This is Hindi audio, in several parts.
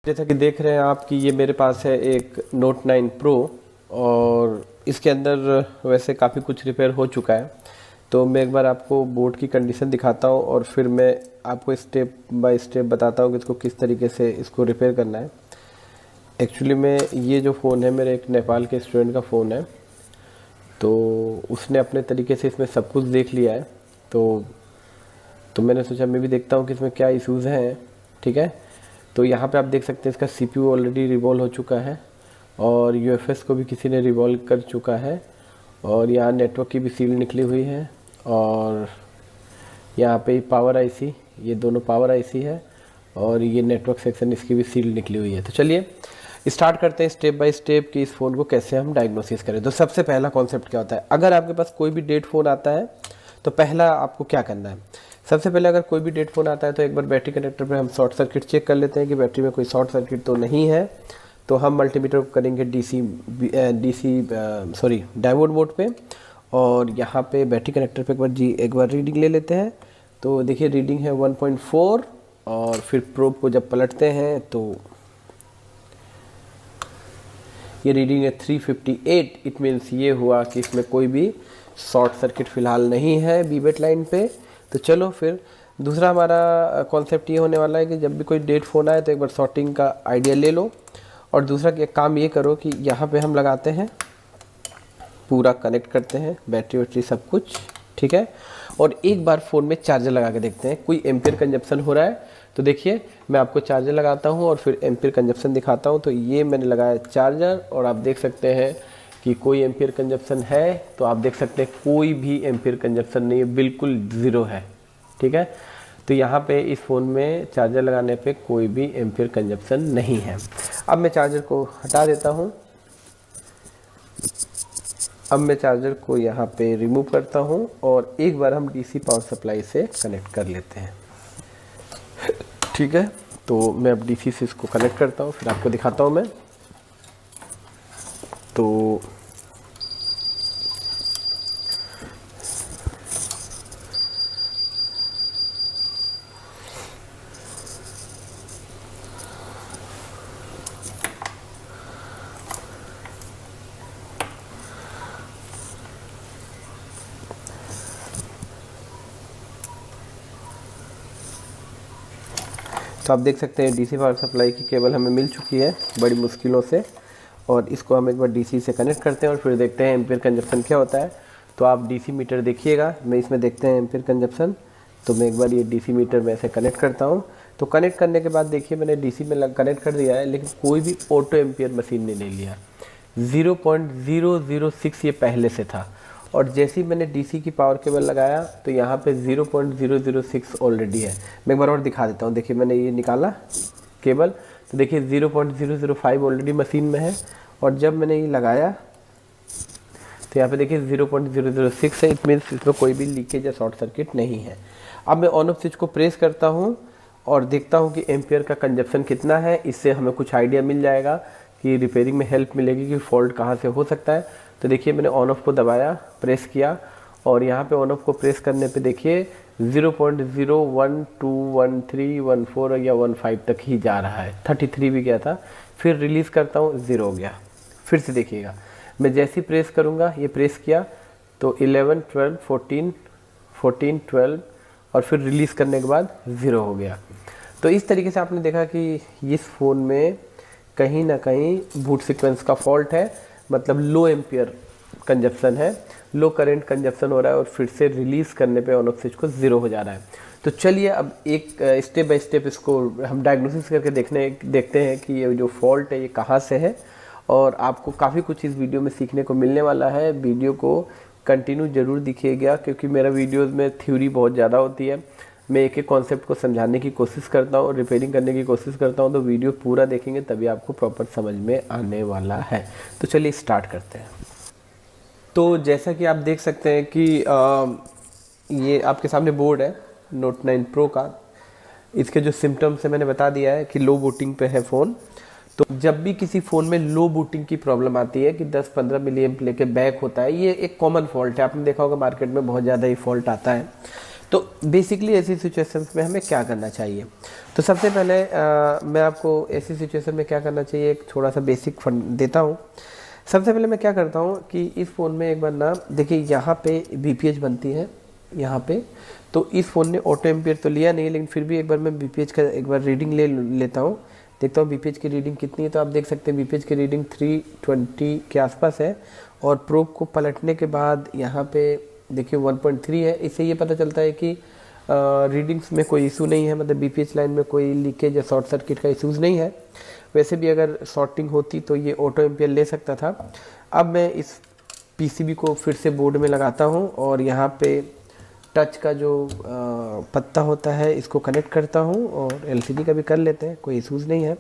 जैसा कि देख रहे हैं आप कि ये मेरे पास है एक Note 9 Pro और इसके अंदर वैसे काफ़ी कुछ रिपेयर हो चुका है। तो मैं एक बार आपको बोर्ड की कंडीशन दिखाता हूँ और फिर मैं आपको स्टेप बाय स्टेप बताता हूँ कि इसको किस तरीके से इसको रिपेयर करना है। एक्चुअली में ये जो फ़ोन है मेरे एक नेपाल के स्टूडेंट का फ़ोन है, तो उसने अपने तरीके से इसमें सब कुछ देख लिया है। तो मैंने सोचा मैं भी देखता हूँ कि इसमें क्या इश्यूज़ हैं। ठीक है, तो यहाँ पे आप देख सकते हैं इसका CPU ऑलरेडी रिवॉल्व हो चुका है और UFS को भी किसी ने रिवॉल्व कर चुका है और यहाँ नेटवर्क की भी सील निकली हुई है और यहाँ पे पावर IC, ये दोनों पावर IC है और ये नेटवर्क सेक्शन इसकी भी सील निकली हुई है। तो चलिए स्टार्ट करते हैं स्टेप बाय स्टेप कि इस फ़ोन को कैसे हम डायग्नोसिस करें। तो सबसे पहला कॉन्सेप्ट क्या होता है, अगर आपके पास कोई भी डेड फ़ोन आता है तो पहला आपको क्या करना है। सबसे पहले अगर कोई भी डेड फ़ोन आता है तो एक बार बैटरी कनेक्टर पे हम शॉर्ट सर्किट चेक कर लेते हैं कि बैटरी में कोई शॉर्ट सर्किट तो नहीं है। तो हम मल्टीमीटर को करेंगे डायोड मोड पे और यहाँ पे बैटरी कनेक्टर पे एक बार रीडिंग ले लेते हैं। तो देखिए रीडिंग है 1.4 और फिर प्रोब को जब पलटते हैं तो ये रीडिंग है 358। इट मीन्स ये हुआ कि इसमें कोई भी शॉर्ट सर्किट फ़िलहाल नहीं है बीबेट लाइन पे। तो चलो फिर दूसरा हमारा कॉन्सेप्ट ये होने वाला है कि जब भी कोई डेड फ़ोन आए तो एक बार शॉर्टिंग का आइडिया ले लो और दूसरा एक काम ये करो कि यहाँ पे हम लगाते हैं, पूरा कनेक्ट करते हैं बैटरी वैटरी सब कुछ। ठीक है, और एक बार फ़ोन में चार्जर लगा के देखते हैं कोई एम्पियर कंजप्शन हो रहा है। तो देखिए मैं आपको चार्जर लगाता हूँ और फिर एम्पियर कंजप्शन दिखाता हूँ। तो ये मैंने लगाया चार्जर और आप देख सकते हैं कि कोई एम्पियर कंजप्शन है। तो आप देख सकते हैं कोई भी एम्पियर कंजप्शन नहीं है, बिल्कुल ज़ीरो है। ठीक है, तो यहाँ पे इस फ़ोन में चार्जर लगाने पे कोई भी एम्पियर कंजप्शन नहीं है। अब मैं चार्जर को हटा देता हूँ। अब मैं चार्जर को यहाँ पे रिमूव करता हूँ और एक बार हम DC पावर सप्लाई से कनेक्ट कर लेते हैं। ठीक है, तो मैं अब DC से इसको कनेक्ट करता हूँ, फिर आपको दिखाता हूँ मैं। तो आप देख सकते हैं DC पावर सप्लाई की केबल हमें मिल चुकी है बड़ी मुश्किलों से और इसको हम एक बार DC से कनेक्ट करते हैं और फिर देखते हैं एम्पियर कंजप्शन क्या होता है। तो आप DC मीटर देखिएगा, मैं इसमें देखते हैं एम्पियर कंजप्शन। तो मैं एक बार ये DC मीटर में ऐसे कनेक्ट करता हूँ। तो कनेक्ट करने के बाद देखिए मैंने DC में कनेक्ट कर दिया है, लेकिन कोई भी ऑटो एम्पियर मशीन ने नहीं लिया। 0.006 ये पहले से था और जैसे ही मैंने DC की पावर केबल लगाया तो यहाँ पे 0.006 ऑलरेडी है। मैं एक बार और दिखा देता हूँ। देखिए मैंने ये निकाला केबल, तो देखिए 0.005 ऑलरेडी मशीन में है और जब मैंने ये लगाया तो यहाँ पे देखिए 0.006 है। इट मीन्स इसमें कोई भी लीकेज या शॉर्ट सर्किट नहीं है। अब मैं ऑन ऑफ स्विच को प्रेस करता हूँ और देखता हूँ कि एम्पियर का कंजप्शन कितना है। इससे हमें कुछ आइडिया मिल जाएगा कि रिपेयरिंग में हेल्प मिलेगी कि फॉल्ट कहाँ से हो सकता है। तो देखिए मैंने ऑन ऑफ को दबाया, प्रेस किया और यहाँ पे ऑन ऑफ को प्रेस करने पे देखिए 0.01213 14 या 15 तक ही जा रहा है। 33 भी गया था, फिर रिलीज़ करता हूँ 0 हो गया। फिर से देखिएगा मैं जैसे ही प्रेस करूँगा, ये प्रेस किया तो 11 12 14 14 12 और फिर रिलीज़ करने के बाद 0 हो गया। तो इस तरीके से आपने देखा कि इस फ़ोन में कहीं ना कहीं बूट सीक्वेंस का फॉल्ट है, मतलब लो एम्पियर कंजप्शन है, लो करंट कंजप्शन हो रहा है और फिर से रिलीज़ करने पे ऑन ऑफ स्विच को 0 हो जा रहा है। तो चलिए अब एक स्टेप बाय स्टेप इसको हम डायग्नोसिस करके देखते हैं कि ये जो फॉल्ट है ये कहाँ से है और आपको काफ़ी कुछ इस वीडियो में सीखने को मिलने वाला है। वीडियो को कंटिन्यू ज़रूर दिखिएगा क्योंकि मेरा वीडियोज़ में थ्योरी बहुत ज़्यादा होती है। मैं एक एक कॉन्सेप्ट को समझाने की कोशिश करता हूँ, रिपेयरिंग करने की कोशिश करता हूँ। तो वीडियो पूरा देखेंगे तभी आपको प्रॉपर समझ में आने वाला है। तो चलिए स्टार्ट करते हैं। तो जैसा कि आप देख सकते हैं कि ये आपके सामने बोर्ड है Note 9 Pro का। इसके जो सिम्टम्स है मैंने बता दिया है कि लो बूटिंग पे है फ़ोन। तो जब भी किसी फ़ोन में लो बूटिंग की प्रॉब्लम आती है कि 10-15 मिली एम्प लेके बैक होता है, ये एक कॉमन फॉल्ट है। आपने देखा होगा मार्केट में बहुत ज़्यादा ही फॉल्ट आता है। तो बेसिकली ऐसी सिचुएशंस में हमें क्या करना चाहिए? तो सबसे पहले मैं आपको ऐसी सिचुएशन में क्या करना चाहिए एक थोड़ा सा बेसिक फंड देता हूँ। सबसे पहले मैं क्या करता हूँ कि इस फ़ोन में एक बार ना देखिए, यहाँ पे BPH बनती है यहाँ पे, तो इस फ़ोन ने ऑटो एम्पियर तो लिया नहीं, लेकिन फिर भी एक बार मैं BPH का एक बार रीडिंग ले लेता हूँ, देखता हूँ BPH की रीडिंग कितनी है। तो आप देख सकते हैं BPH की रीडिंग 320 के आसपास है, और प्रोब को पलटने के बाद यहाँ पे देखिए 1.3 है। इससे ये पता चलता है कि रीडिंग्स में कोई इशू नहीं है, मतलब BPH लाइन में कोई लीकेज या शॉर्ट सर्किट का इशूज़ नहीं है। वैसे भी अगर शॉर्टिंग होती तो ये ऑटो एम्पियर ले सकता था। अब मैं इस PCB को फिर से बोर्ड में लगाता हूँ, और यहाँ पे टच का जो पत्ता होता है इसको कनेक्ट करता हूँ, और LCD का भी कर लेते हैं, कोई इशूज़ नहीं है।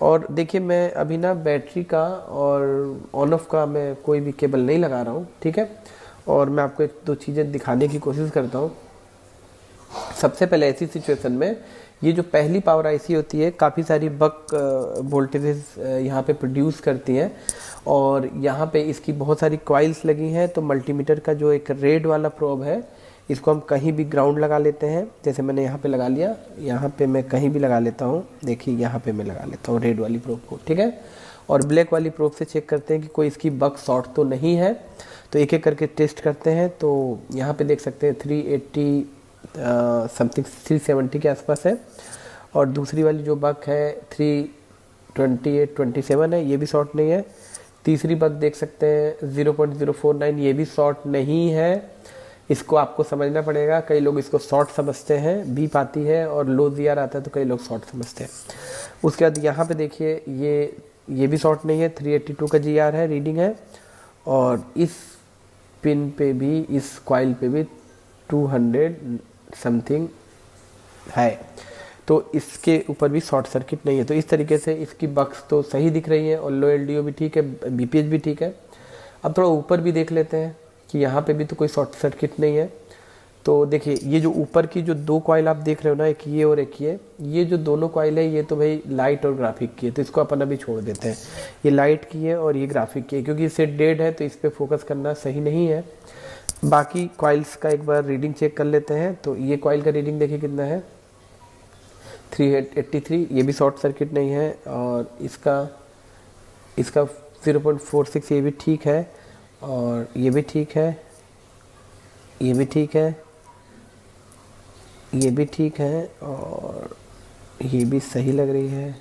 और देखिए मैं अभी ना बैटरी का और ऑन ऑफ का मैं कोई भी केबल नहीं लगा रहा हूँ, ठीक है। और मैं आपको एक दो चीज़ें दिखाने की कोशिश करता हूँ। सबसे पहले ऐसी सिचुएशन में ये जो पहली पावर IC होती है, काफ़ी सारी बक वोल्टेजेस यहाँ पे प्रोड्यूस करती हैं, और यहाँ पे इसकी बहुत सारी कॉइल्स लगी हैं। तो मल्टीमीटर का जो एक रेड वाला प्रोब है, इसको हम कहीं भी ग्राउंड लगा लेते हैं, जैसे मैंने यहाँ पे लगा लिया, यहाँ पे मैं कहीं भी लगा लेता हूँ। देखिए यहाँ पे मैं लगा लेता हूँ रेड वाली प्रोब को, ठीक है। और ब्लैक वाली प्रोब से चेक करते हैं कि कोई इसकी बक शॉर्ट तो नहीं है। तो एक एक करके टेस्ट करते हैं। तो यहाँ पे देख सकते हैं 380 समथिंग 370 के आसपास है, और दूसरी वाली जो बक है 328-27 है, ये भी शॉर्ट नहीं है। तीसरी बक देख सकते हैं 0.049, ये भी शॉर्ट नहीं है। इसको आपको समझना पड़ेगा, कई लोग इसको शॉर्ट समझते हैं, बीप आती है और लो GR आता है तो कई लोग शॉर्ट समझते हैं। उसके बाद यहाँ पे देखिए ये भी शॉर्ट नहीं है, 382 का GR है, रीडिंग है। और इस पिन पे भी, इस कॉइल पे भी 200 समथिंग है, तो इसके ऊपर भी शॉर्ट सर्किट नहीं है। तो इस तरीके से इसकी बक्स तो सही दिख रही है, और लो LDO भी ठीक है, BPH भी ठीक है। अब थोड़ा ऊपर भी देख लेते हैं कि यहाँ पे भी तो कोई शॉर्ट सर्किट नहीं है। तो देखिए ये जो ऊपर की जो दो कॉइल आप देख रहे हो ना, एक ये और एक ये जो दोनों कॉइल है, ये तो भाई लाइट और ग्राफिक की है, तो इसको अपन अभी छोड़ देते हैं। ये लाइट की है और ये ग्राफिक की है, क्योंकि इससे डेड है तो इस पर फोकस करना सही नहीं है। बाकी कॉइल्स का एक बार रीडिंग चेक कर लेते हैं। तो ये कॉइल का रीडिंग देखिए कितना है, 383, ये भी शॉर्ट सर्किट नहीं है। और इसका 0.46, ये भी ठीक है, और ये भी ठीक है, ये भी ठीक है, ये भी ठीक है, और ये भी सही लग रही है,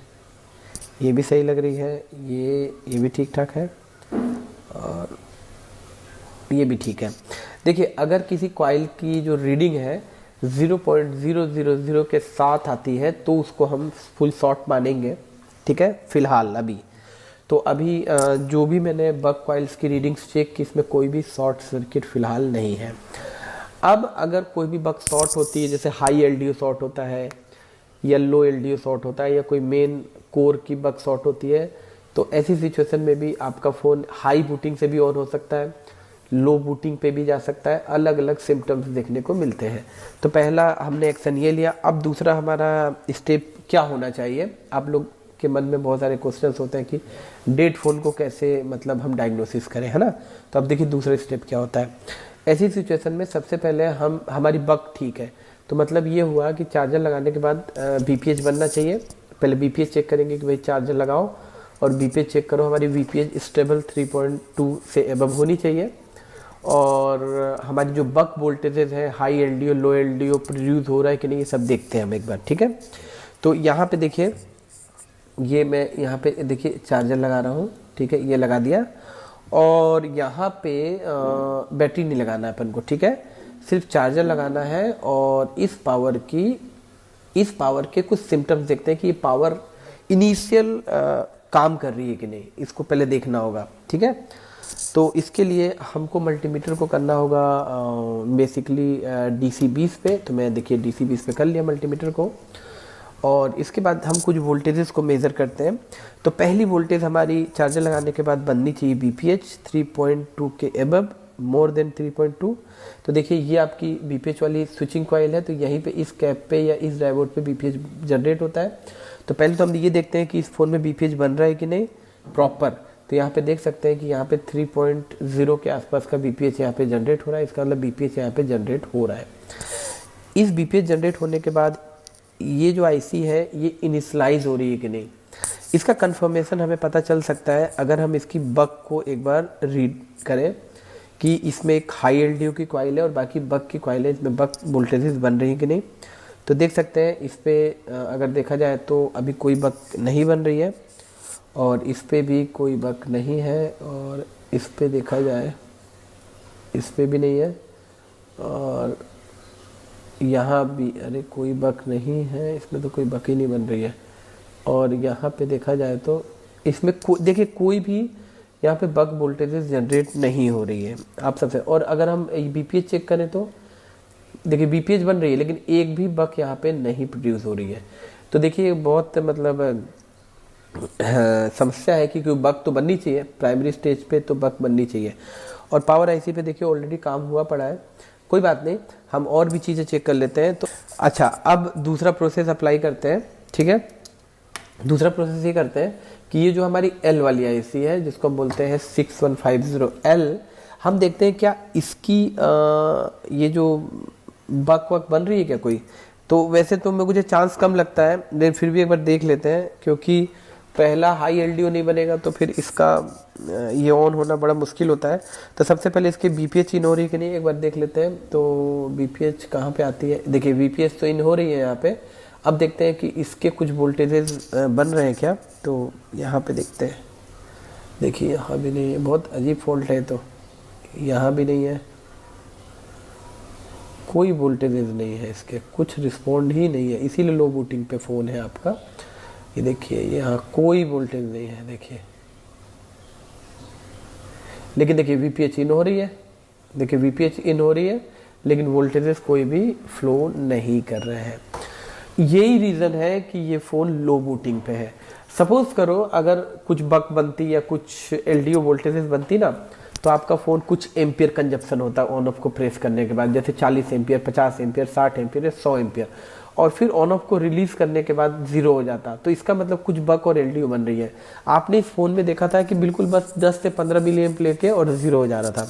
ये भी सही लग रही है, ये भी ठीक ठाक है, और ये भी ठीक है। देखिए अगर किसी कॉइल की जो रीडिंग है 0.000 के साथ आती है तो उसको हम फुल शॉर्ट मानेंगे, ठीक है, फिलहाल अभी। तो अभी जो भी मैंने बक कॉइल्स की रीडिंग्स चेक की, इसमें कोई भी शॉर्ट सर्किट फिलहाल नहीं है। अब अगर कोई भी बक शॉर्ट होती है, जैसे हाई LDO शॉर्ट होता है या लो LDO शॉर्ट होता है, या कोई मेन कोर की बक शॉर्ट होती है, तो ऐसी सिचुएशन में भी आपका फ़ोन हाई बूटिंग से भी ऑन हो सकता है, लो बूटिंग पे भी जा सकता है। अलग अलग सिम्टम्स देखने को मिलते हैं। तो पहला हमने एक्शन ये लिया। अब दूसरा हमारा स्टेप क्या होना चाहिए? आप लोग के मन में बहुत सारे क्वेश्चंस होते हैं कि डेड फ़ोन को कैसे मतलब हम डायग्नोसिस करें, है ना। तो अब देखिए दूसरा स्टेप क्या होता है। ऐसी सिचुएशन में सबसे पहले हमारी बक ठीक है, तो मतलब ये हुआ कि चार्जर लगाने के बाद BPH बनना चाहिए। पहले BPH चेक करेंगे कि भाई चार्जर लगाओ और BPH चेक करो, हमारी BPH स्टेबल 3.2 से एबव होनी चाहिए। और हमारी जो बक वोल्टेजेस है, हाई LDO लो LDO प्रोड्यूस हो रहा है कि नहीं, ये सब देखते हैं हम एक बार, ठीक है। तो यहाँ पे देखिए, ये मैं यहाँ पे देखिए चार्जर लगा रहा हूँ, ठीक है, ये लगा दिया। और यहाँ पे बैटरी नहीं लगाना है अपन को, ठीक है, सिर्फ चार्जर लगाना है। और इस पावर के कुछ सिम्टम्स देखते हैं कि ये पावर इनिशियल काम कर रही है कि नहीं, इसको पहले देखना होगा, ठीक है। तो इसके लिए हमको मल्टीमीटर को करना होगा बेसिकली DC 20 पे। तो मैं देखिए DC 20 पे कर लिया मल्टीमीटर को, और इसके बाद हम कुछ वोल्टेजेस को मेज़र करते हैं। तो पहली वोल्टेज हमारी चार्जर लगाने के बाद बननी चाहिए BPH 3.2 के एबव, मोर देन 3.2। तो देखिए ये आपकी BPH वाली स्विचिंग कॉइल है, तो यहीं पे इस कैप पे या इस डायोड पे BPH जनरेट होता है। तो पहले तो हम ये देखते हैं कि इस फ़ोन में BPH बन रहा है कि नहीं प्रॉपर। तो यहाँ पे देख सकते हैं कि यहाँ पे 3.0 के आसपास का BPH यहाँ पे जनरेट हो रहा है, इसका मतलब BPH यहाँ पे जनरेट हो रहा है। इस बीपीएच जनरेट होने के बाद ये जो आईसी है ये इनिशलाइज हो रही है कि नहीं, इसका कंफर्मेशन हमें पता चल सकता है अगर हम इसकी बक को एक बार रीड करें कि इसमें एक हाई एलडीओ की कॉइल है और बाकी बक की कॉइल है, इसमें बक वोल्टेजेस बन रही है कि नहीं। तो देख सकते हैं इस पर अगर देखा जाए तो अभी कोई बक नहीं बन रही है और इस पर भी कोई बक नहीं है, और इस पर देखा जाए इस पर भी नहीं है, और यहाँ भी अरे कोई बक नहीं है, इसमें तो कोई बक ही नहीं बन रही है। और यहाँ पे देखा जाए तो इसमें देखिए कोई भी यहाँ पे बक वोल्टेजेस जनरेट नहीं हो रही है आप सबसे। और अगर हम बीपीएच चेक करें तो देखिए बीपीएच बन रही है लेकिन एक भी बक यहाँ पे नहीं प्रोड्यूस हो रही है। तो देखिए बहुत मतलब समस्या है कि क्योंकि बक तो बननी चाहिए, प्राइमरी स्टेज पे तो बक बननी चाहिए। और पावर आईसी पे देखिए ऑलरेडी काम हुआ पड़ा है, कोई बात नहीं, हम और भी चीज़ें चेक कर लेते हैं। तो अच्छा, अब दूसरा प्रोसेस अप्लाई करते हैं, ठीक है। दूसरा प्रोसेस ये करते हैं कि ये जो हमारी एल वाली आईसी है जिसको हम बोलते हैं 6150L, हम देखते हैं क्या इसकी ये जो बक वक बन रही है क्या कोई। तो वैसे तो मुझे चांस कम लगता है लेकिन फिर भी एक बार देख लेते हैं, क्योंकि पहला हाई एलडीओ नहीं बनेगा तो फिर इसका ये ऑन होना बड़ा मुश्किल होता है। तो सबसे पहले इसके बीपीएच इन हो रही है कि नहीं एक बार देख लेते हैं। तो बीपीएच कहाँ पे आती है, देखिए बीपीएच तो इन हो रही है यहाँ पे। अब देखते हैं कि इसके कुछ वोल्टेजेस बन रहे हैं क्या। तो यहाँ पे देखते हैं, देखिए यहाँ भी नहीं है, बहुत अजीब फॉल्ट है। तो यहाँ भी नहीं है, कोई वोल्टेजेस नहीं है इसके, कुछ रिस्पॉन्ड ही नहीं है, इसीलिए लो बूटिंग पे फ़ोन है आपका। ये देखिए यहाँ कोई वोल्टेज नहीं है देखिए, लेकिन देखिए वीपीएच इन हो रही है, देखिए वीपीएच इन हो रही है लेकिन वोल्टेजेस कोई भी फ्लो नहीं कर रहे हैं। यही रीज़न है कि ये फ़ोन लो बूटिंग पे है। सपोज करो अगर कुछ बक बनती या कुछ एलडीओ वोल्टेजेस बनती ना, तो आपका फ़ोन कुछ एम्पियर कंजप्शन होता है ऑन ऑफ को प्रेस करने के बाद, जैसे 40 एम्पियर, 50 एम्पियर, 60 एम्पियर या 100 एम्पियर, और फिर ऑन ऑफ को रिलीज़ करने के बाद ज़ीरो हो जाता। तो इसका मतलब कुछ बक और एलडीओ बन रही है। आपने इस फ़ोन में देखा था कि बिल्कुल बस 10 से 15 मिली एम्प लेके और ज़ीरो हो जा रहा था।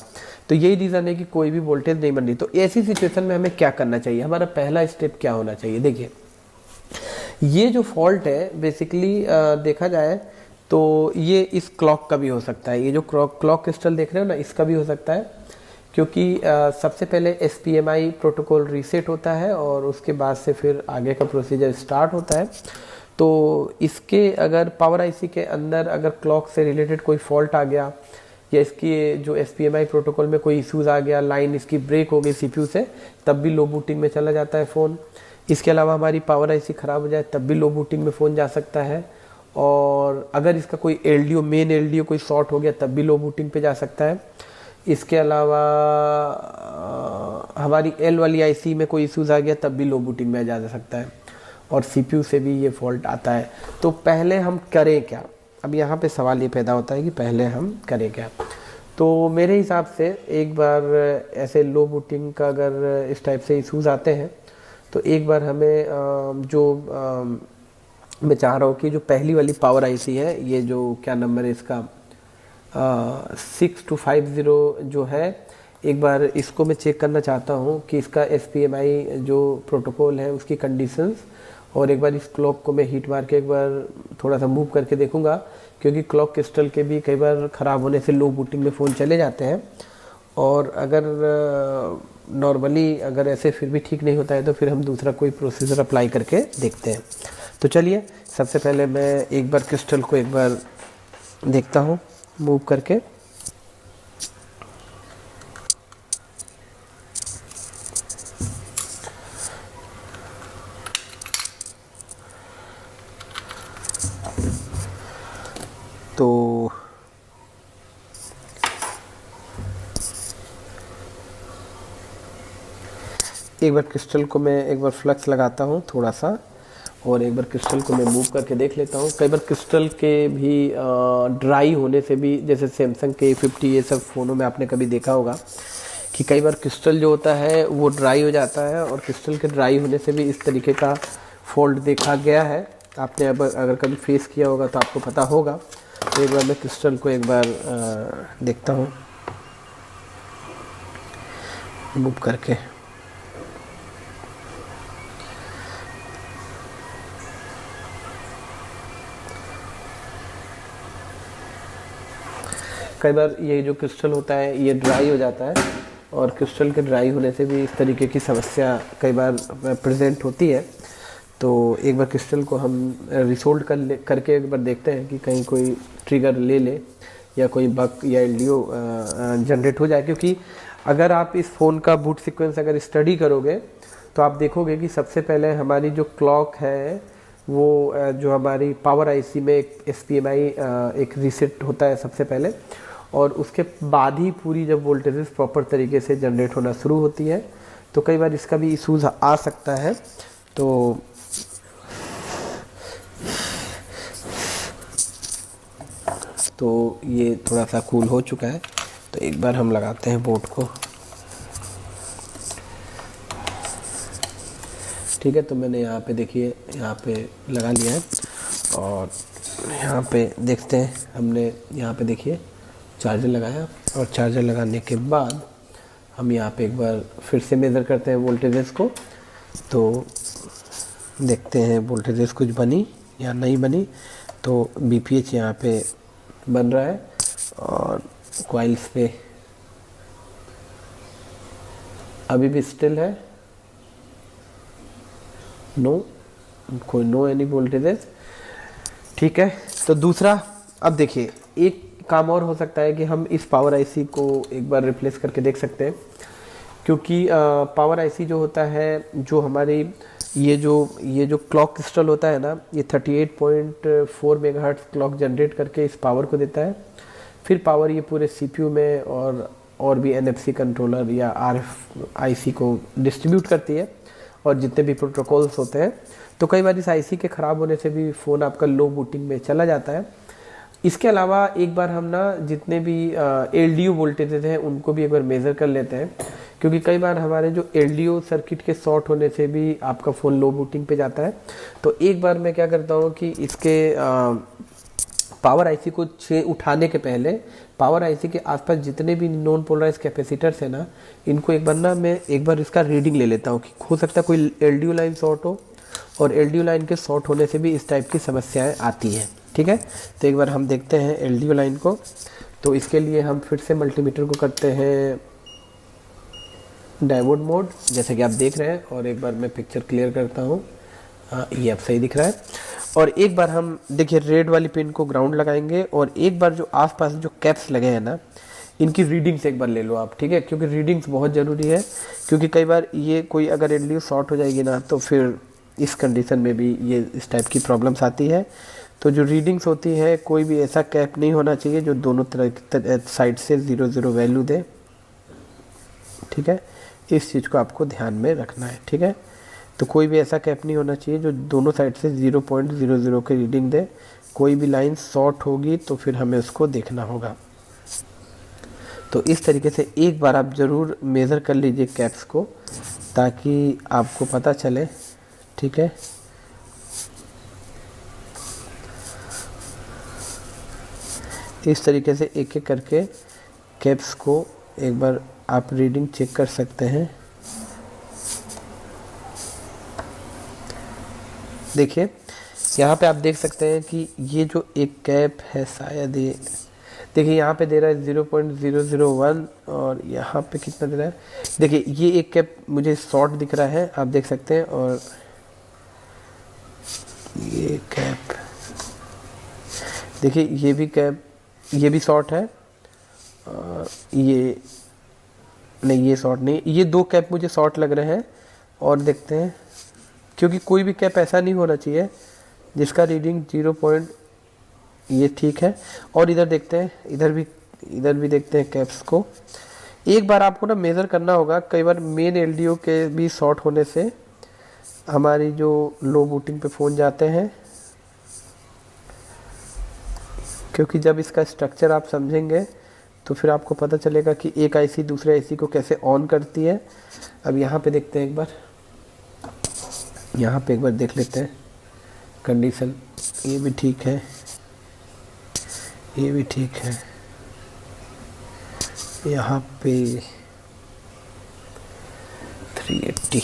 तो यही रीज़न है कि कोई भी वोल्टेज नहीं बन रही। तो ऐसी सिचुएशन में हमें क्या करना चाहिए, हमारा पहला स्टेप क्या होना चाहिए। देखिए ये जो फॉल्ट है बेसिकली देखा जाए तो ये इस क्लॉक का भी हो सकता है, ये जो क्लॉक क्रिस्टल देख रहे हो ना इसका भी हो सकता है, क्योंकि सबसे पहले SPMI प्रोटोकॉल रीसेट होता है और उसके बाद से फिर आगे का प्रोसीजर स्टार्ट होता है। तो इसके अगर पावर आईसी के अंदर अगर क्लॉक से रिलेटेड कोई फॉल्ट आ गया या इसकी जो SPMI प्रोटोकॉल में कोई इश्यूज़ आ गया, लाइन इसकी ब्रेक हो गई CPU से, तब भी लो बूटिंग में चला जाता है फ़ोन। इसके अलावा हमारी पावर आईसी ख़राब हो जाए तब भी लो बूटिंग में फ़ोन जा सकता है। और अगर इसका कोई एलडीओ मेन एलडीओ कोई शॉर्ट हो गया तब भी लो बूटिंग पे जा सकता है। इसके अलावा हमारी एल वाली आईसी में कोई इश्यूज़ आ गया तब भी लो बूटिंग में जा सकता है, और CPU से भी ये फॉल्ट आता है। तो पहले हम करें क्या, अब यहाँ पे सवाल ये पैदा होता है कि पहले हम करें क्या। तो मेरे हिसाब से एक बार ऐसे लो बूटिंग का अगर इस टाइप से इश्यूज़ आते हैं तो एक बार हमें मैं चाह रहा हूँ कि जो पहली वाली पावर आईसी है, ये जो क्या नंबर है इसका 6250 जो है, एक बार इसको मैं चेक करना चाहता हूँ कि इसका SPMI जो प्रोटोकॉल है उसकी कंडीशंस, और एक बार इस क्लॉक को मैं हीट मार के एक बार थोड़ा सा मूव करके देखूँगा, क्योंकि क्लॉक क्रिस्टल के भी कई बार ख़राब होने से लो बूटिंग में फ़ोन चले जाते हैं। और अगर नॉर्मली अगर ऐसे फिर भी ठीक नहीं होता है तो फिर हम दूसरा कोई प्रोसीजर अप्लाई करके देखते हैं। तो चलिए सबसे पहले मैं एक बार क्रिस्टल को एक बार देखता हूँ मूव करके। तो एक बार क्रिस्टल को मैं एक बार फ्लक्स लगाता हूँ थोड़ा सा, और एक बार क्रिस्टल को मैं मूव करके देख लेता हूँ। कई बार क्रिस्टल के भी ड्राई होने से भी, जैसे सैमसंग के A50 ये सब फ़ोनों में आपने कभी देखा होगा कि कई बार क्रिस्टल जो होता है वो ड्राई हो जाता है, और क्रिस्टल के ड्राई होने से भी इस तरीके का फॉल्ट देखा गया है। आपने अब अगर कभी फेस किया होगा तो आपको पता होगा। तो एक बार मैं क्रिस्टल को एक बार देखता हूँ मूव करके। कई बार ये जो क्रिस्टल होता है ये ड्राई हो जाता है, और क्रिस्टल के ड्राई होने से भी इस तरीके की समस्या कई बार प्रेजेंट होती है। तो एक बार क्रिस्टल को हम रिसोल्ड करके एक बार देखते हैं कि कहीं कोई ट्रिगर ले या कोई बग या एलडीओ जनरेट हो जाए। क्योंकि अगर आप इस फ़ोन का बूट सीक्वेंस अगर स्टडी करोगे तो आप देखोगे कि सबसे पहले हमारी जो क्लॉक है वो जो हमारी पावर आईसी में एक SPMI एक रीसेट होता है सबसे पहले, और उसके बाद ही पूरी जब वोल्टेजेस प्रॉपर तरीके से जनरेट होना शुरू होती है। तो कई बार इसका भी इशूज़ आ सकता है। तो ये थोड़ा सा कूल हो चुका है, तो एक बार हम लगाते हैं बोर्ड को। ठीक है, तो मैंने यहाँ पे देखिए यहाँ पे लगा लिया है, और यहाँ पे देखते हैं हमने यहाँ पे देखिए चार्जर लगाया, और चार्जर लगाने के बाद हम यहाँ पे एक बार फिर से मेज़र करते हैं वोल्टेजेस को। तो देखते हैं वोल्टेजेस कुछ बनी या नहीं बनी। तो BPH यहाँ पे बन रहा है, और कॉइल्स पे अभी भी स्टिल है, नो एनी वोल्टेजेस। ठीक है, तो दूसरा अब देखिए एक काम और हो सकता है कि हम इस पावर आईसी को एक बार रिप्लेस करके देख सकते हैं। क्योंकि पावर आईसी जो होता है, जो हमारी ये जो क्लॉक क्रिस्टल होता है ना, ये 38.4 मेगाहर्ट्ज़ क्लॉक जनरेट करके इस पावर को देता है। फिर पावर ये पूरे CPU में और भी NFC कंट्रोलर या RF IC को डिस्ट्रीब्यूट करती है, और जितने भी प्रोटोकॉल्स होते हैं। तो कई बार इस आईसी के ख़राब होने से भी फ़ोन आपका लो बूटिंग में चला जाता है। इसके अलावा एक बार हम ना जितने भी LDO वोल्टेजेस हैं उनको भी एक बार मेज़र कर लेते हैं। क्योंकि कई बार हमारे जो LDO सर्किट के शॉर्ट होने से भी आपका फ़ोन लो बूटिंग पे जाता है। तो एक बार मैं क्या करता हूँ कि इसके पावर आईसी को उठाने के पहले पावर आईसी के आसपास जितने भी नॉन पोलराइज कैपेसिटर्स है ना, इनको एक बार ना मैं एक बार इसका रीडिंग ले लेता हूँ कि हो सकता है कोई LDO लाइन शॉर्ट हो, और LDO लाइन के शॉर्ट होने से भी इस टाइप की समस्याएं आती हैं। ठीक है, तो एक बार हम देखते हैं LDO लाइन को। तो इसके लिए हम फिर से मल्टीमीटर को करते हैं डायोड मोड, जैसे कि आप देख रहे हैं। और एक बार मैं पिक्चर क्लियर करता हूँ, हाँ ये अब सही दिख रहा है। और एक बार हम देखिए रेड वाली पिन को ग्राउंड लगाएंगे, और एक बार जो आसपास जो कैप्स लगे हैं ना, इनकी रीडिंग्स एक बार ले लो आप। ठीक है, क्योंकि रीडिंग्स बहुत ज़रूरी है। क्योंकि कई बार ये कोई अगर LDO शॉर्ट हो जाएगी ना, तो फिर इस कंडीशन में भी ये इस टाइप की प्रॉब्लम्स आती है। तो जो रीडिंग्स होती है, कोई भी ऐसा कैप नहीं होना चाहिए जो दोनों तरह साइड से 0 वैल्यू दे। ठीक है, इस चीज़ को आपको ध्यान में रखना है। ठीक है, तो कोई भी ऐसा कैप नहीं होना चाहिए जो दोनों साइड से 0.00 की रीडिंग दे। कोई भी लाइन शॉर्ट होगी तो फिर हमें उसको देखना होगा। तो इस तरीके से एक बार आप ज़रूर मेज़र कर लीजिए कैप्स को, ताकि आपको पता चले। ठीक है, इस तरीके से एक एक करके कैप्स को एक बार आप रीडिंग चेक कर सकते हैं। देखिए यहाँ पे आप देख सकते हैं कि ये जो एक कैप है, शायद ये देखिए यहाँ पे दे रहा है 0.001, और यहाँ पे कितना दे रहा है। देखिए ये एक कैप मुझे शॉर्ट दिख रहा है, आप देख सकते हैं। और ये कैप देखिए, ये भी कैप, ये भी शॉर्ट है। और ये नहीं, ये शॉर्ट नहीं, ये दो कैप मुझे शॉर्ट लग रहे हैं। और देखते हैं, क्योंकि कोई भी कैप ऐसा नहीं होना चाहिए जिसका रीडिंग 0. ये ठीक है। और इधर देखते हैं, इधर भी देखते हैं कैप्स को। एक बार आपको ना मेज़र करना होगा। कई बार मेन LDO के भी शॉर्ट होने से हमारी जो लो बूटिंग पे फ़ोन जाते हैं। क्योंकि जब इसका स्ट्रक्चर आप समझेंगे तो फिर आपको पता चलेगा कि एक आईसी दूसरे आईसी को कैसे ऑन करती है। अब यहाँ पे देखते हैं एक बार, यहाँ पे एक बार देख लेते हैं कंडीशन। ये भी ठीक है, ये भी ठीक है। यहाँ पे 380,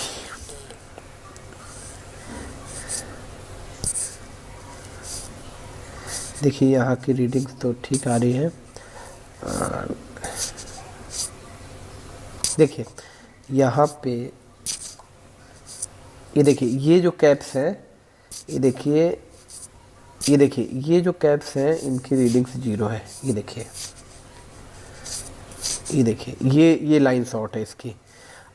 देखिए यहाँ की रीडिंग्स तो ठीक आ रही है। देखिए यहाँ पे ये देखिए ये जो कैप्स हैं, ये देखिए ये जो कैप्स हैं इनकी रीडिंग्स 0 है। ये देखिए ये लाइन शॉर्ट है इसकी।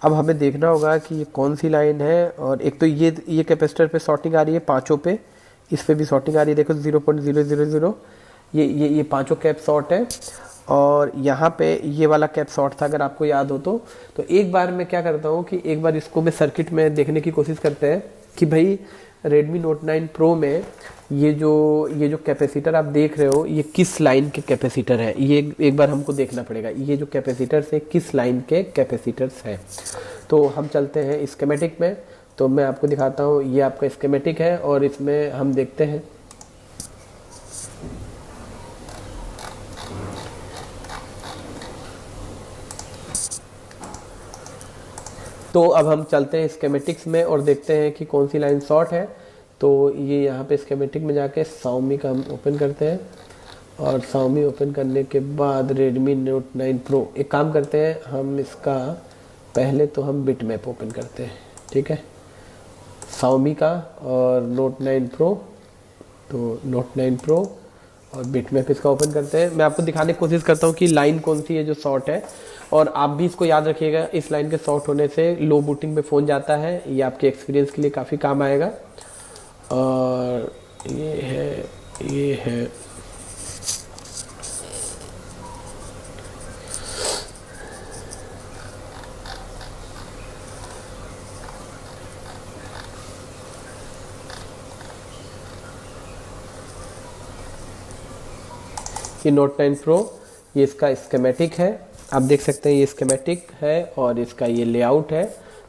अब हमें देखना होगा कि ये कौन सी लाइन है। और एक तो ये कैपेसिटर पे शॉर्टिंग आ रही है, पांचों पे, इस पे भी शॉर्टिंग आ रही है, देखो 0.000, ये पांचों कैप शॉर्ट है। और यहाँ पे ये वाला कैप शॉर्ट था, अगर आपको याद हो तो एक बार मैं क्या करता हूँ कि एक बार इसको मैं सर्किट में देखने की कोशिश करते हैं कि भाई Redmi Note 9 Pro में ये जो कैपेसिटर आप देख रहे हो ये किस लाइन के कैपेसिटर है, ये एक बार हमको देखना पड़ेगा। ये जो कैपेसिटर्स है किस लाइन के कैपेसिटर्स हैं। तो हम चलते हैं स्कीमेटिक में, तो मैं आपको दिखाता हूँ। ये आपका स्कीमेटिक है और इसमें हम देखते हैं तो अब हम चलते हैं स्कीमेटिक्स में और देखते हैं कि कौन सी लाइन शॉर्ट है। तो ये यहाँ पे स्कीमेटिक में जाके Xiaomi का हम ओपन करते हैं और Xiaomi ओपन करने के बाद Redmi Note 9 Pro, एक काम करते हैं हम इसका पहले तो हम बिट मैप ओपन करते हैं, ठीक है, Xiaomi का और Note 9 Pro, तो Note 9 Pro और बिट मैप इसका ओपन करते हैं। मैं आपको दिखाने की कोशिश करता हूँ कि लाइन कौन सी है जो शॉर्ट है, और आप भी इसको याद रखिएगा, इस लाइन के शॉर्ट होने से लो बूटिंग पे फ़ोन जाता है। ये आपके एक्सपीरियंस के लिए काफ़ी काम आएगा। और ये है ये Note 9 Pro, ये इसका स्कीमेटिक है, आप देख सकते हैं ये स्कीमेटिक है और इसका ये लेआउट है।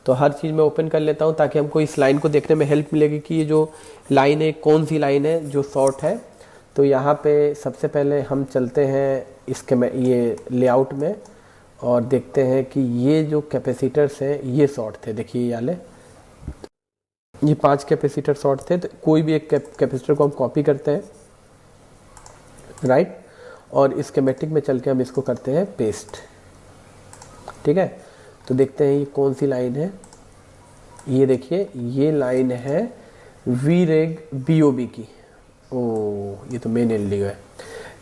तो हर चीज़ मैं ओपन कर लेता हूँ ताकि हमको इस लाइन को देखने में हेल्प मिलेगी कि ये जो लाइन है कौन सी लाइन है जो शॉर्ट है। तो यहाँ पे सबसे पहले हम चलते हैं ये लेआउट में और देखते हैं कि ये जो कैपेसिटर्स हैं ये शॉर्ट थे। देखिए ये वाले, ये 5 कैपेसिटर शॉर्ट थे। तो कोई भी एक कैपेसिटर को हम कॉपी करते हैं, राइट, और स्कीमेटिक में चल के हम इसको करते हैं पेस्ट, ठीक है। तो देखते हैं ये कौन सी लाइन है। ये देखिए ये लाइन है VREG BOB की। ओ ये तो मेन एलडीओ है।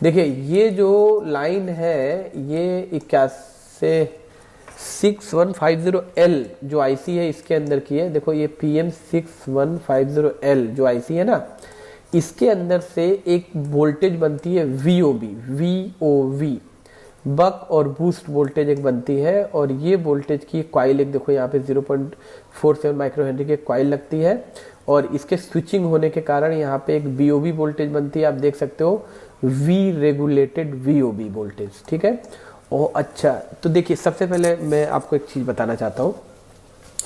देखिए ये जो लाइन है ये 6150L जो आईसी है इसके अंदर की है। देखो ये PM6150L जो आईसी है ना, इसके अंदर से एक वोल्टेज बनती है VOV, बक और बूस्ट वोल्टेज एक बनती है। और ये वोल्टेज की कॉइल एक देखो यहाँ पे 0.47 माइक्रो हेनरी की कॉइल लगती है और इसके स्विचिंग होने के कारण यहाँ पे एक VOB वोल्टेज बनती है। आप देख सकते हो V रेगुलेटेड VOB वोल्टेज, ठीक है। और अच्छा तो देखिए सबसे पहले मैं आपको एक चीज़ बताना चाहता हूँ,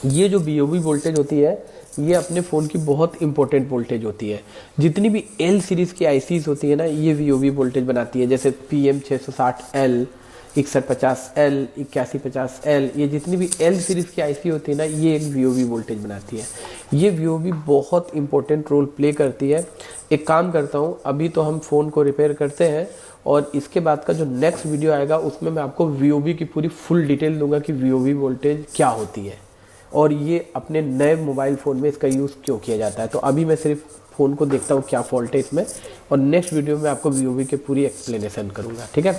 ये जो VOB वोल्टेज होती है ये अपने फ़ोन की बहुत इंपॉर्टेंट वोल्टेज होती है। जितनी भी L सीरीज़ की आईसीज होती है ना ये VOB वोल्टेज बनाती है, जैसे PM660L, 6150L, 8150L, ये जितनी भी L सीरीज़ की आईसी होती है ना ये एक VOB वोल्टेज बनाती है। ये VOB बहुत इंपॉर्टेंट रोल प्ले करती है। एक काम करता हूँ, अभी तो हम फ़ोन को रिपेयर करते हैं और इसके बाद का जो नेक्स्ट वीडियो आएगा उसमें मैं आपको VOB की पूरी फुल डिटेल दूंगा कि VOB वोल्टेज क्या होती है और ये अपने नए मोबाइल फ़ोन में इसका यूज़ क्यों किया जाता है। तो अभी मैं सिर्फ फ़ोन को देखता हूँ क्या फॉल्ट है इसमें, और नेक्स्ट वीडियो में आपको VOB की पूरी एक्सप्लेनेशन करूँगा, ठीक है।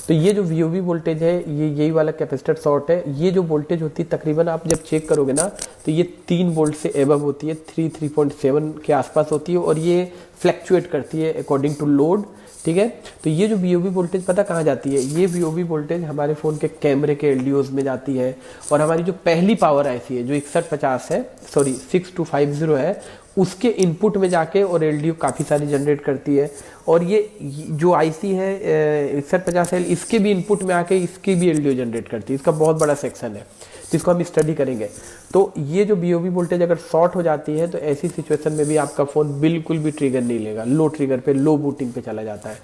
तो ये जो VOB वोल्टेज है ये यही वाला कैपेसिटर शॉर्ट है। ये जो वोल्टेज होती है तकरीबन आप जब चेक करोगे ना तो ये 3 वोल्ट से एबव होती है, 3.7 के आसपास होती है और ये फ्लैक्चुएट करती है अकॉर्डिंग टू लोड, ठीक है। तो ये जो VOB वोल्टेज पता कहाँ जाती है, ये VOB वोल्टेज हमारे फ़ोन के कैमरे के LDOs में जाती है और हमारी जो पहली पावर आईसी है जो 6150 है, सॉरी 6250 है, उसके इनपुट में जाके और LDO काफ़ी सारी जनरेट करती है। और ये जो आईसी है 6150L इसके भी इनपुट में आके इसकी भी LDO जनरेट करती है। इसका बहुत बड़ा सेक्शन है तो इसको हम स्टडी करेंगे। तो ये जो VOB वोल्टेज अगर शॉर्ट हो जाती है तो ऐसी सिचुएशन में भी आपका फ़ोन बिल्कुल भी ट्रिगर नहीं लेगा, लो ट्रिगर पे, लो बूटिंग पे चला जाता है।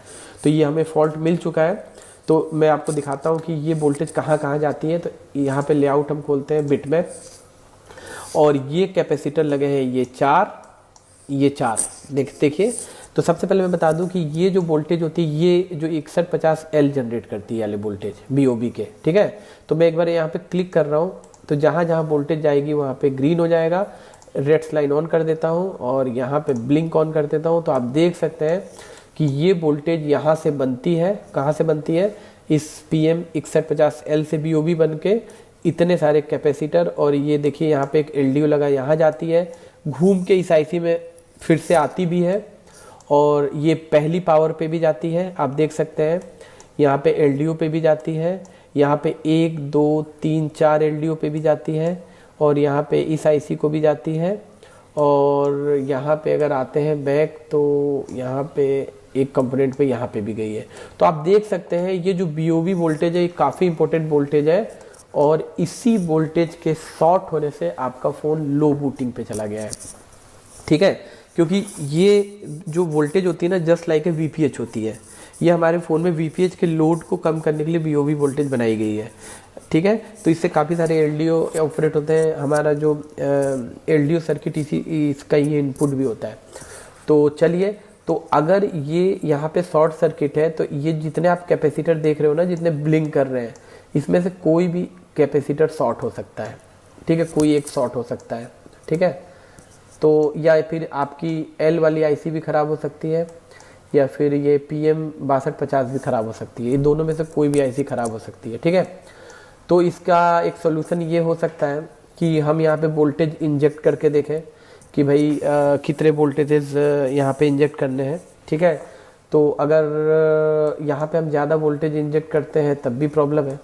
तो ये हमें फॉल्ट मिल चुका है। तो मैं आपको दिखाता हूँ कि ये वोल्टेज कहाँ कहाँ जाती है। तो यहाँ पे लेआउट हम खोलते हैं बिट में और ये कैपेसिटर लगे हैं ये 4 देखिए। तो सबसे पहले मैं बता दूं कि ये जो वोल्टेज होती है ये जो 6150L जनरेट करती है वाले वोल्टेज BOB के, ठीक है। तो मैं एक बार यहाँ पे क्लिक कर रहा हूँ, तो जहाँ जहाँ वोल्टेज जाएगी वहाँ पे ग्रीन हो जाएगा। रेड लाइन ऑन कर देता हूँ और यहाँ पे ब्लिंक ऑन कर देता हूँ, तो आप देख सकते हैं कि ये वोल्टेज यहाँ से बनती है। कहाँ से बनती है? इस PM 6150L से BOB बन के इतने सारे कैपेसिटर, और ये देखिए यहाँ पे एक LDO लगा, यहाँ जाती है, घूम के इस IC में फिर से आती भी है, और ये पहली पावर पे भी जाती है। आप देख सकते हैं यहाँ पे LDO पे भी जाती है, यहाँ पे 1 2 3 4 LDO पे भी जाती है, और यहाँ पे इस IC को भी जाती है। और यहाँ पे अगर आते हैं बैक, तो यहाँ पे एक कंपोनेंट पे यहाँ पे भी गई है। तो आप देख सकते हैं ये जो BOB वोल्टेज है ये काफ़ी इंपॉर्टेंट वोल्टेज है, और इसी वोल्टेज के शॉर्ट होने से आपका फ़ोन लो बूटिंग पे चला गया है, ठीक है। क्योंकि ये जो वोल्टेज होती है ना, जस्ट लाइक ए VPH होती है। ये हमारे फ़ोन में VPH के लोड को कम करने के लिए BOB वोल्टेज बनाई गई है, ठीक है। तो इससे काफ़ी सारे LDO ऑपरेट होते हैं। हमारा जो LDO सर्किट इसका ये इनपुट भी होता है। तो चलिए, तो अगर ये यहाँ पे शॉर्ट सर्किट है, तो ये जितने आप कैपेसिटर देख रहे हो ना, जितने ब्लिंक कर रहे हैं, इसमें से कोई भी कैपेसिटर शॉर्ट हो सकता है, ठीक है। कोई एक शॉर्ट हो सकता है, ठीक है। तो या फिर आपकी L वाली IC भी ख़राब हो सकती है, या फिर ये PM 6250 भी ख़राब हो सकती है। ये दोनों में से कोई भी IC ख़राब हो सकती है, ठीक है। तो इसका एक सोल्यूशन ये हो सकता है कि हम यहाँ पे वोल्टेज इंजेक्ट करके देखें कि भाई कितने वोल्टेजेस यहाँ पे इंजेक्ट करने हैं, ठीक है। तो अगर यहाँ पे हम ज़्यादा वोल्टेज इंजेक्ट करते हैं तब भी प्रॉब्लम है,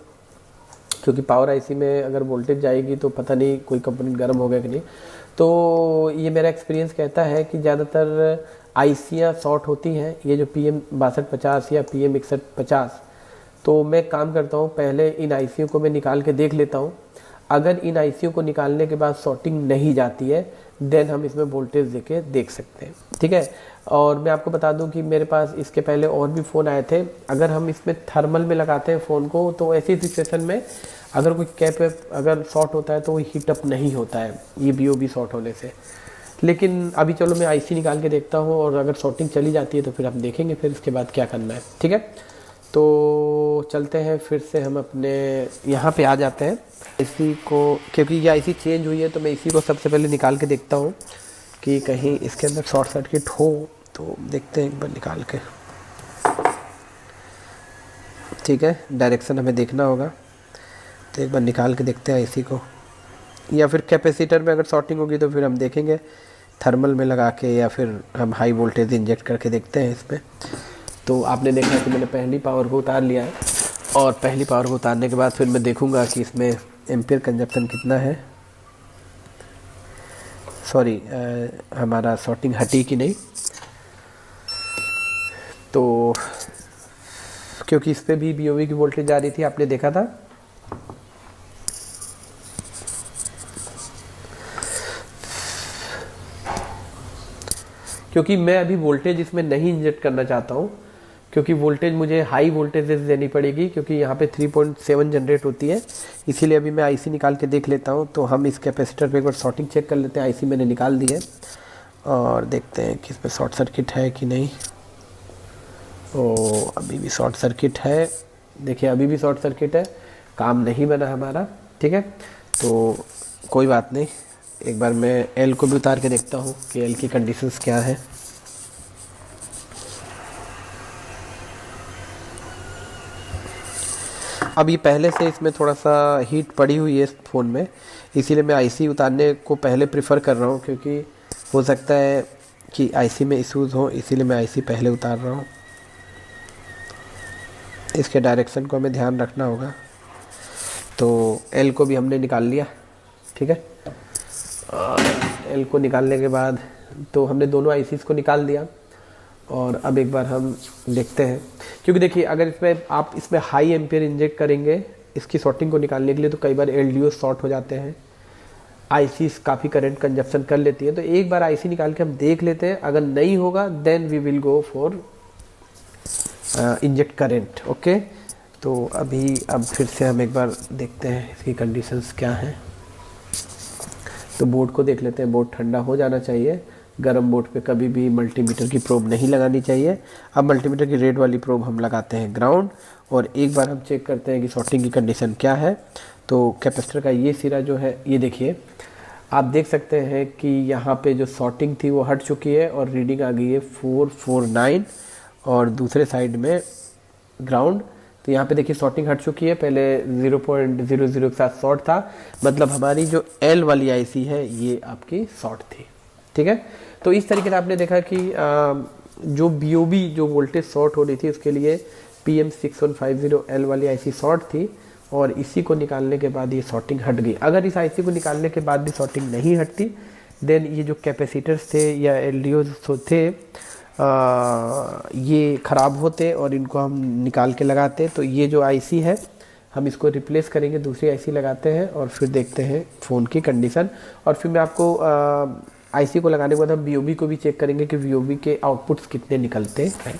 क्योंकि पावर IC में अगर वोल्टेज जाएगी तो पता नहीं कोई कंपोनेंट गर्म होगा कि नहीं। तो ये मेरा एक्सपीरियंस कहता है कि ज़्यादातर ICयाँ शॉर्ट होती हैं, ये जो PM 6250 या PM 6150। तो मैं काम करता हूँ, पहले इन ICयों को मैं निकाल के देख लेता हूँ। अगर इन ICयों को निकालने के बाद शॉर्टिंग नहीं जाती है, देन हम इसमें वोल्टेज देके देख सकते हैं, ठीक है। और मैं आपको बता दूं कि मेरे पास इसके पहले और भी फ़ोन आए थे। अगर हम इसमें थर्मल में लगाते हैं फ़ोन को, तो ऐसी सिचुएशन में अगर कोई कैप अगर शॉर्ट होता है तो वो हीट अप नहीं होता है ये BOB शॉर्ट होने से। लेकिन अभी चलो मैं IC निकाल के देखता हूँ, और अगर शॉर्टिंग चली जाती है तो फिर हम देखेंगे फिर इसके बाद क्या करना है, ठीक है। तो चलते हैं फिर से, हम अपने यहाँ पे आ जाते हैं IC को, क्योंकि ये IC चेंज हुई है। तो मैं इसी को सबसे पहले निकाल के देखता हूँ कि कहीं इसके अंदर शॉर्ट सर्किट हो, तो देखते हैं एक बार निकाल के, ठीक है। डायरेक्शन हमें देखना होगा, तो एक बार निकाल के देखते हैं IC को, या फिर कैपेसिटर में अगर शॉर्टिंग होगी तो फिर हम देखेंगे थर्मल में लगा के, या फिर हम हाई वोल्टेज इंजेक्ट करके देखते हैं इसमें। तो आपने देखा कि मैंने पहली पावर को उतार लिया है, और पहली पावर को उतारने के बाद फिर मैं देखूंगा कि इसमें एम्पियर कंजप्शन कितना है। सॉरी, हमारा शॉर्टिंग हटी कि नहीं। तो क्योंकि इस पर भी BOB की वोल्टेज जा रही थी, आपने देखा था। क्योंकि मैं अभी वोल्टेज इसमें नहीं इंजेक्ट करना चाहता हूँ, क्योंकि वोल्टेज मुझे हाई वोल्टेज देनी पड़ेगी, क्योंकि यहाँ पे 3.7 जनरेट होती है। इसीलिए अभी मैं IC निकाल के देख लेता हूँ। तो हम इस कैपेसिटर पे एक बार शॉर्टिंग चेक कर लेते हैं। IC मैंने निकाल दी है, और देखते हैं कि इसमें शॉर्ट सर्किट है कि नहीं। ओ, अभी भी शॉर्ट सर्किट है। देखिए अभी भी शॉर्ट सर्किट है, काम नहीं बना हमारा, ठीक है। तो कोई बात नहीं, एक बार मैं L को भी उतार के देखता हूँ कि L की कंडीशंस क्या है। अब ये पहले से इसमें थोड़ा सा हीट पड़ी हुई है इस फ़ोन में, इसीलिए मैं IC उतारने को पहले प्रेफर कर रहा हूँ, क्योंकि हो सकता है कि IC में इश्यूज़ हो, इसीलिए मैं IC पहले उतार रहा हूँ। इसके डायरेक्शन को हमें ध्यान रखना होगा। तो L को भी हमने निकाल लिया, ठीक है। L को निकालने के बाद तो हमने दोनों ICs को निकाल दिया, और अब एक बार हम देखते हैं, क्योंकि देखिए अगर इसमें हाई एम्पियर इंजेक्ट करेंगे इसकी शॉर्टिंग को निकालने के लिए, तो कई बार LDO शॉर्ट हो जाते हैं, ICs काफ़ी करंट कंजप्शन कर लेती है। तो एक बार IC निकाल के हम देख लेते हैं, अगर नहीं होगा then we will go for inject current, okay. तो अब फिर से हम एक बार देखते हैं इसकी कंडीशंस क्या हैं। तो बोर्ड को देख लेते हैं, बोर्ड ठंडा हो जाना चाहिए, गर्म मोड पे कभी भी मल्टीमीटर की प्रोब नहीं लगानी चाहिए। अब मल्टीमीटर की रेड वाली प्रोब हम लगाते हैं ग्राउंड, और एक बार हम चेक करते हैं कि शॉर्टिंग की कंडीशन क्या है। तो कैपेसिटर का ये सिरा जो है, ये देखिए आप देख सकते हैं कि यहाँ पे जो शॉर्टिंग थी वो हट चुकी है और रीडिंग आ गई है 449, और दूसरे साइड में ग्राउंड। तो यहाँ पे देखिए शॉर्टिंग हट चुकी है, पहले 0.00 के साथ शॉर्ट था, मतलब हमारी जो एल वाली आईसी है ये आपकी शॉर्ट थी। ठीक है, तो इस तरीके से आपने देखा कि जो बीओबी जो वोल्टेज शॉर्ट हो रही थी उसके लिए PM6150L वाली आईसी शॉर्ट थी, और इसी को निकालने के बाद ये शॉर्टिंग हट गई। अगर इस आईसी को निकालने के बाद भी शॉर्टिंग नहीं हटती, देन ये जो कैपेसिटर्स थे या एलडीओ थे ये ख़राब होते और इनको हम निकाल के लगाते। तो ये जो आईसी है हम इसको रिप्लेस करेंगे, दूसरी आईसी लगाते हैं और फिर देखते हैं फ़ोन की कंडीशन। और फिर मैं आपको आईसी को लगाने के बाद हम वीओबी को भी चेक करेंगे कि वीओबी के आउटपुट्स कितने निकलते हैं।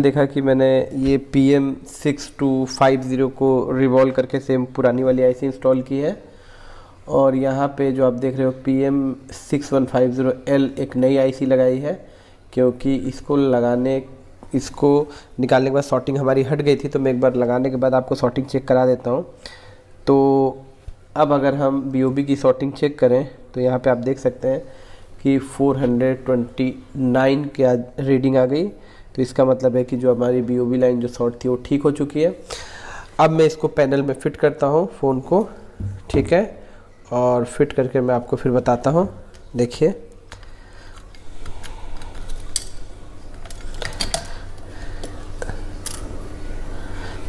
देखा कि मैंने ये PM6250 को रिवॉल्व करके सेम पुरानी वाली आईसी इंस्टॉल की है, और यहाँ पे जो आप देख रहे हो PM6150L एक नई आईसी लगाई है, क्योंकि इसको निकालने के बाद शॉर्टिंग हमारी हट गई थी। तो मैं एक बार लगाने के बाद आपको शॉर्टिंग चेक करा देता हूँ। तो अब अगर हम BOB की शॉर्टिंग चेक करें तो यहाँ पे आप देख सकते हैं कि 429 के रीडिंग आ गई। तो इसका मतलब है कि जो हमारी BOB लाइन जो शॉर्ट थी वो ठीक हो चुकी है। अब मैं इसको पैनल में फिट करता हूँ फ़ोन को, ठीक है, और फिट करके मैं आपको फिर बताता हूँ। देखिए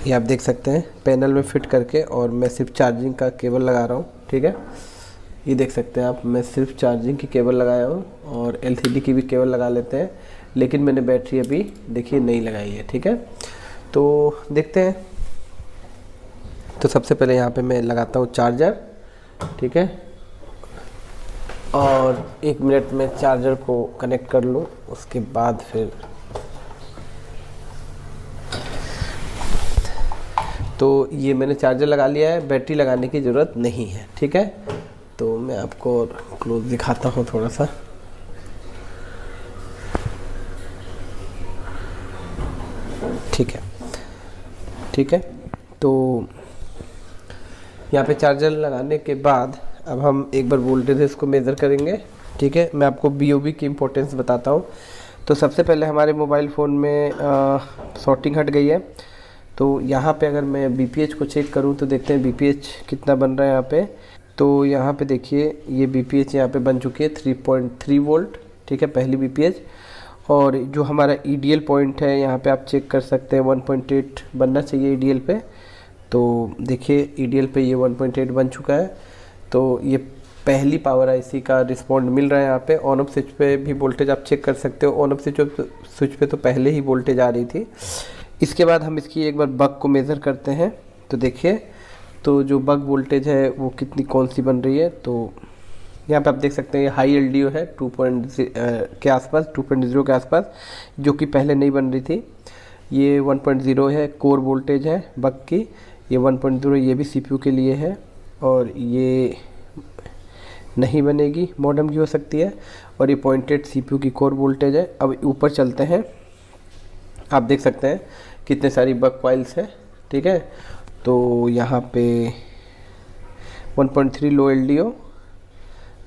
ये आप देख सकते हैं पैनल में फिट करके, और मैं सिर्फ चार्जिंग का केबल लगा रहा हूँ, ठीक है। ये देख सकते हैं आप, मैं सिर्फ चार्जिंग की केबल लगाया हूँ, और LCD की भी केबल लगा लेते हैं, लेकिन मैंने बैटरी अभी देखिए नहीं लगाई है, ठीक है। तो देखते हैं। तो सबसे पहले यहाँ पे मैं लगाता हूँ चार्जर, ठीक है, और 1 मिनट में चार्जर को कनेक्ट कर लूँ, उसके बाद फिर तो ये मैंने चार्जर लगा लिया है, बैटरी लगाने की ज़रूरत नहीं है, ठीक है। तो मैं आपको क्लोज दिखाता हूँ थोड़ा सा। ठीक है, ठीक है। तो यहाँ पे चार्जर लगाने के बाद अब हम एक बार वोल्टेज इसको मेज़र करेंगे, ठीक है। मैं आपको BOB की इम्पोर्टेंस बताता हूँ। तो सबसे पहले हमारे मोबाइल फ़ोन में शॉर्टिंग हट गई है। तो यहाँ पे अगर मैं BPH को चेक करूँ तो देखते हैं BPH कितना बन रहा है यहाँ पे। तो यहाँ पे देखिए ये BPH यहाँ पे बन चुकी है 3.3 वोल्ट, ठीक है, पहली BPH। और जो हमारा EDL पॉइंट है यहाँ पे आप चेक कर सकते हैं 1.8 बनना चाहिए EDL पे। तो देखिए EDL पे ये 1.8 बन चुका है। तो ये पहली पावर IC का रिस्पॉन्ड मिल रहा है। यहाँ पे ऑन ऑफ स्विच पे भी वोल्टेज आप चेक कर सकते हो। ऑन ऑफ स्विच पे तो पहले ही वोल्टेज आ रही थी। इसके बाद हम इसकी एक बार बक को मेज़र करते हैं। तो देखिए तो जो बक वोल्टेज है वो कितनी कौन सी बन रही है। तो यहाँ पे आप देख सकते हैं ये हाई LDO है 2.0 के आसपास, 2.0 के आसपास, जो कि पहले नहीं बन रही थी। ये 1.0 है कोर वोल्टेज है बक की, ये 1.0 ये भी CPU के लिए है, और ये नहीं बनेगी, मॉडेम की हो सकती है। और ये 0.8 CPU की कोर वोल्टेज है। अब ऊपर चलते हैं, आप देख सकते हैं कितने सारी बक कॉइल्स है, ठीक है। तो यहाँ पे 1.3 लो LDO,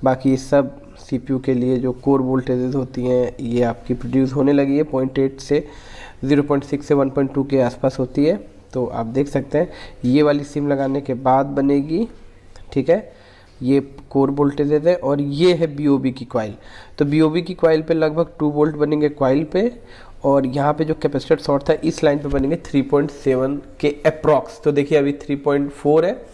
बाकी सब CPU के लिए जो कोर वोल्टेजेस होती हैं ये आपकी प्रोड्यूस होने लगी है 0.8 से 0.6 से 1.2 के आसपास होती है। तो आप देख सकते हैं ये वाली सिम लगाने के बाद बनेगी, ठीक है। ये कोर वोल्टेजेस है, और ये है BOB की कॉइल। तो BOB की कॉइल पे लगभग 2 वोल्ट बनेंगे कॉइल पे, और यहाँ पे जो कैपेसिटर शॉर्ट था इस लाइन पे बनेंगे 3.7 के अप्रॉक्स। तो देखिए अभी 3.4 है,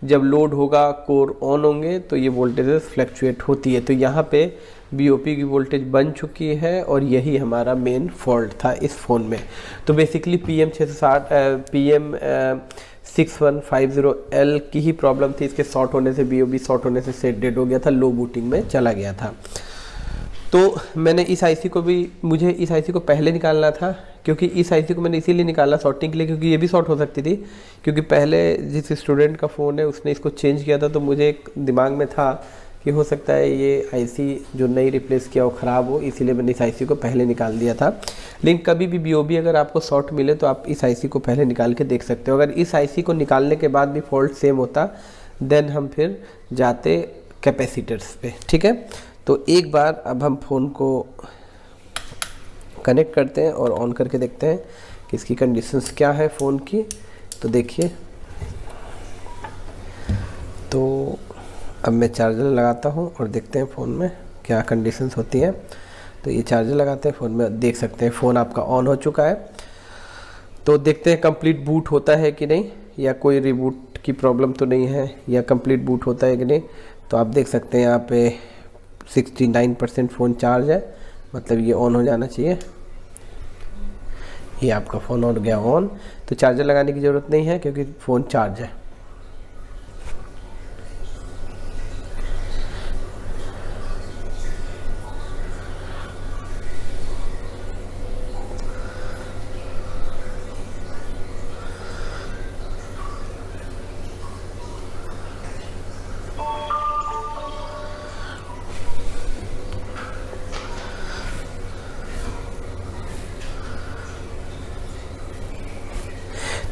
जब लोड होगा कोर ऑन होंगे तो ये वोल्टेजेस फ्लैक्चुएट होती है। तो यहाँ पे BOP की वोल्टेज बन चुकी है, और यही हमारा मेन फॉल्ट था इस फ़ोन में। तो बेसिकली PM6150L की ही प्रॉब्लम थी। इसके शॉर्ट होने से BOB शॉर्ट होने से सेट डेड हो गया था, लो बूटिंग में चला गया था। तो मैंने इस IC को भी, मुझे इस IC को पहले निकालना था, क्योंकि इस IC को मैंने इसीलिए निकाला शॉर्टिंग के लिए, क्योंकि ये भी शॉर्ट हो सकती थी। क्योंकि पहले जिस स्टूडेंट का फ़ोन है उसने इसको चेंज किया था, तो मुझे एक दिमाग में था कि हो सकता है ये IC जो नई रिप्लेस किया वो ख़राब हो, इसीलिए मैंने इस IC को पहले निकाल दिया था। लेकिन कभी भी BOB अगर आपको शॉर्ट मिले तो आप इस IC को पहले निकाल के देख सकते हो। अगर इस IC को निकालने के बाद भी फॉल्ट सेम होता, देन हम फिर जाते कैपेसिटर्स पे, ठीक है। तो एक बार अब हम फ़ोन को कनेक्ट करते हैं और ऑन करके देखते हैं कि इसकी कंडीशंस क्या है फ़ोन की। तो देखिए, तो अब मैं चार्जर लगाता हूं और देखते हैं फ़ोन में क्या कंडीशंस होती हैं। तो ये चार्जर लगाते हैं फ़ोन में, देख सकते हैं फ़ोन आपका ऑन हो चुका है। तो देखते हैं कंप्लीट बूट होता है कि नहीं, या कोई रिबूट की प्रॉब्लम तो नहीं है, या कंप्लीट बूट होता है कि नहीं। तो आप देख सकते हैं यहाँ पे 69% फ़ोन चार्ज है, मतलब ये ऑन हो जाना चाहिए। ये आपका फ़ोन हो गया ऑन। तो चार्जर लगाने की ज़रूरत नहीं है क्योंकि फ़ोन चार्ज है।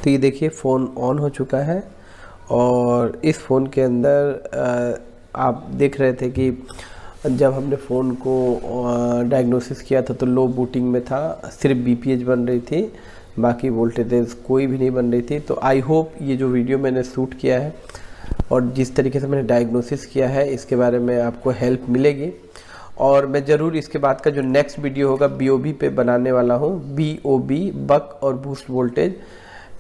तो ये देखिए फ़ोन ऑन हो चुका है और इस फ़ोन के अंदर आप देख रहे थे कि जब हमने फ़ोन को डायग्नोसिस किया था तो लो बूटिंग में था, सिर्फ BPH बन रही थी, बाकी वोल्टेजेस कोई भी नहीं बन रही थी। तो आई होप ये जो वीडियो मैंने शूट किया है और जिस तरीके से मैंने डायग्नोसिस किया है इसके बारे में आपको हेल्प मिलेगी। और मैं ज़रूर इसके बाद का जो नेक्स्ट वीडियो होगा BOB पे बनाने वाला हूँ। BOB बक और बूस्ट वोल्टेज,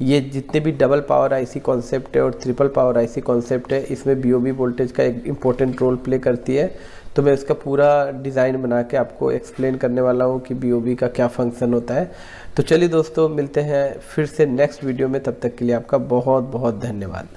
ये जितने भी डबल पावर IC कॉन्सेप्ट है और ट्रिपल पावर IC कॉन्सेप्ट है, इसमें BOB वोल्टेज का एक इम्पोर्टेंट रोल प्ले करती है। तो मैं इसका पूरा डिज़ाइन बना के आपको एक्सप्लेन करने वाला हूँ कि BOB का क्या फंक्शन होता है। तो चलिए दोस्तों, मिलते हैं फिर से नेक्स्ट वीडियो में, तब तक के लिए आपका बहुत बहुत धन्यवाद।